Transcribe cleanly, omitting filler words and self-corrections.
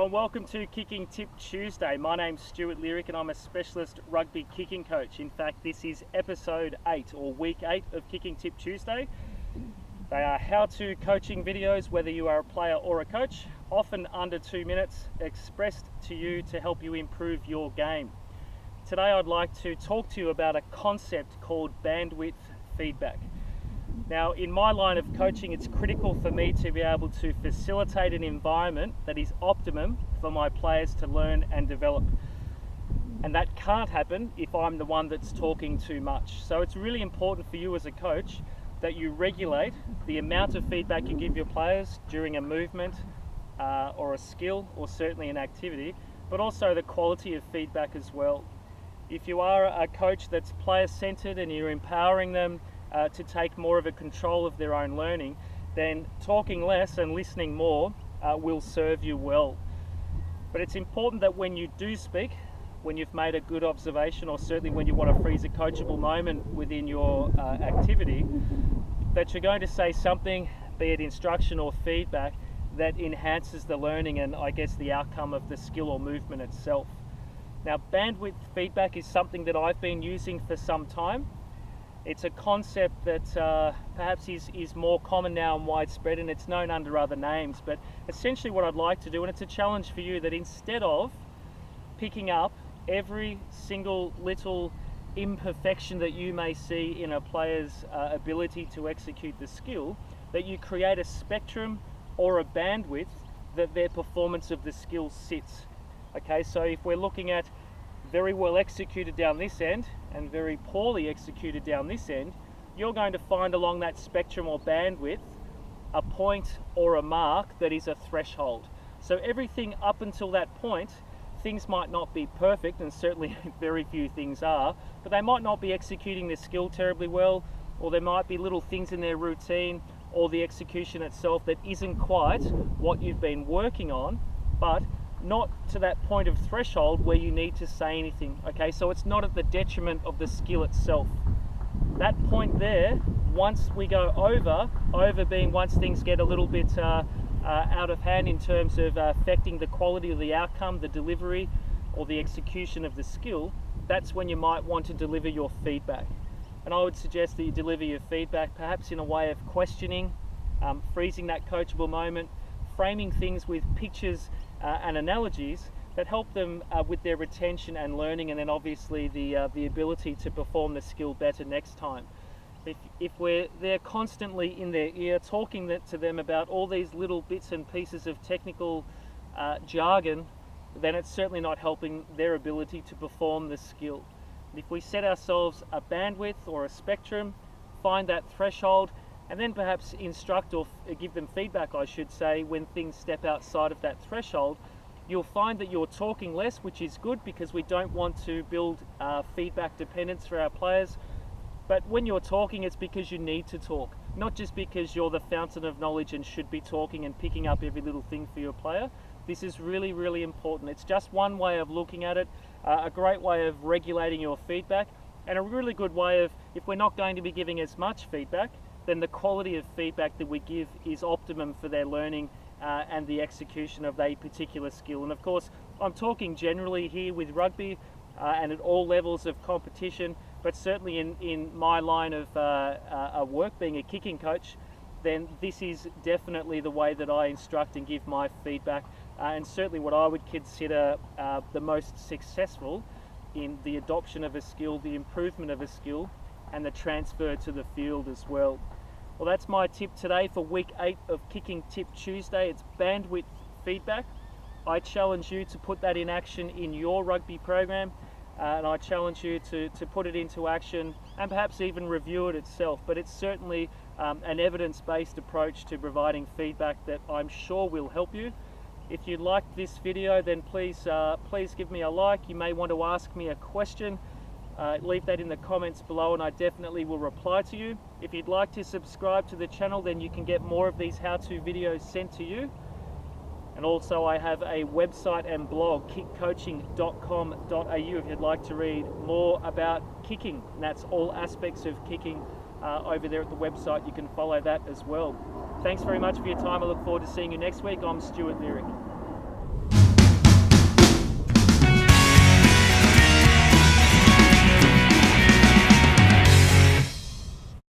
Hello and welcome to Kicking Tip Tuesday. My name's Stuart Lyric and I'm a specialist rugby kicking coach. In fact, this is episode 8 or week 8 of Kicking Tip Tuesday. They are how-to coaching videos, whether you are a player or a coach, often under 2 minutes, expressed to you to help you improve your game. Today I'd like to talk to you about a concept called bandwidth feedback. Now, in my line of coaching, it's critical for me to be able to facilitate an environment that is optimum for my players to learn and develop. And that can't happen if I'm the one that's talking too much. So it's really important for you as a coach that you regulate the amount of feedback you give your players during a movement or a skill or certainly an activity, but also the quality of feedback as well. If you are a coach that's player-centered and you're empowering them to take more of a control of their own learning, then talking less and listening more will serve you well. But it's important that when you do speak, when you've made a good observation, or certainly when you want to freeze a coachable moment within your activity, that you're going to say something, be it instruction or feedback, that enhances the learning and I guess the outcome of the skill or movement itself. Now, bandwidth feedback is something that I've been using for some time. It's a concept that perhaps is more common now and widespread, and it's known under other names. But essentially what I'd like to do, and it's a challenge for you, that instead of picking up every single little imperfection that you may see in a player's ability to execute the skill, that you create a spectrum or a bandwidth that their performance of the skill sits. Okay, so if we're looking at very well executed down this end and very poorly executed down this end, you're going to find along that spectrum or bandwidth a point or a mark that is a threshold. So everything up until that point, things might not be perfect, and certainly very few things are, but they might not be executing their skill terribly well, or there might be little things in their routine or the execution itself that isn't quite what you've been working on, but not to that point of threshold where you need to say anything. Okay, so it's not at the detriment of the skill itself. That point there, once we go over being once things get a little bit out of hand in terms of affecting the quality of the outcome, the delivery or the execution of the skill, that's when you might want to deliver your feedback. And I would suggest that you deliver your feedback perhaps in a way of questioning, freezing that coachable moment, framing things with pictures and analogies that help them with their retention and learning, and then obviously the ability to perform the skill better next time. If we're there constantly in their ear talking to them about all these little bits and pieces of technical jargon, then it's certainly not helping their ability to perform the skill. If we set ourselves a bandwidth or a spectrum, find that threshold, and then perhaps instruct or give them feedback, I should say, when things step outside of that threshold, you'll find that you're talking less, which is good because we don't want to build feedback dependence for our players. But when you're talking, it's because you need to talk, not just because you're the fountain of knowledge and should be talking and picking up every little thing for your player. This is really, really important. It's just one way of looking at it, a great way of regulating your feedback, and a really good way of, if we're not going to be giving as much feedback, then the quality of feedback that we give is optimum for their learning and the execution of a particular skill. And of course, I'm talking generally here with rugby and at all levels of competition, but certainly in my line of work, being a kicking coach, then this is definitely the way that I instruct and give my feedback, and certainly what I would consider the most successful in the adoption of a skill, the improvement of a skill, and the transfer to the field as well. Well, that's my tip today for week 8 of Kicking Tip Tuesday. It's bandwidth feedback. I challenge you to put that in action in your rugby program, and I challenge you to put it into action and perhaps even review it itself. But it's certainly an evidence-based approach to providing feedback that I'm sure will help you. If you liked this video, then please give me a like. You may want to ask me a question. Leave that in the comments below and I definitely will reply to you. If you'd like to subscribe to the channel, then you can get more of these how-to videos sent to you. And also I have a website and blog, kickcoaching.com.au, if you'd like to read more about kicking. And that's all aspects of kicking over there at the website. You can follow that as well. Thanks very much for your time. I look forward to seeing you next week. I'm Stuart Lyric.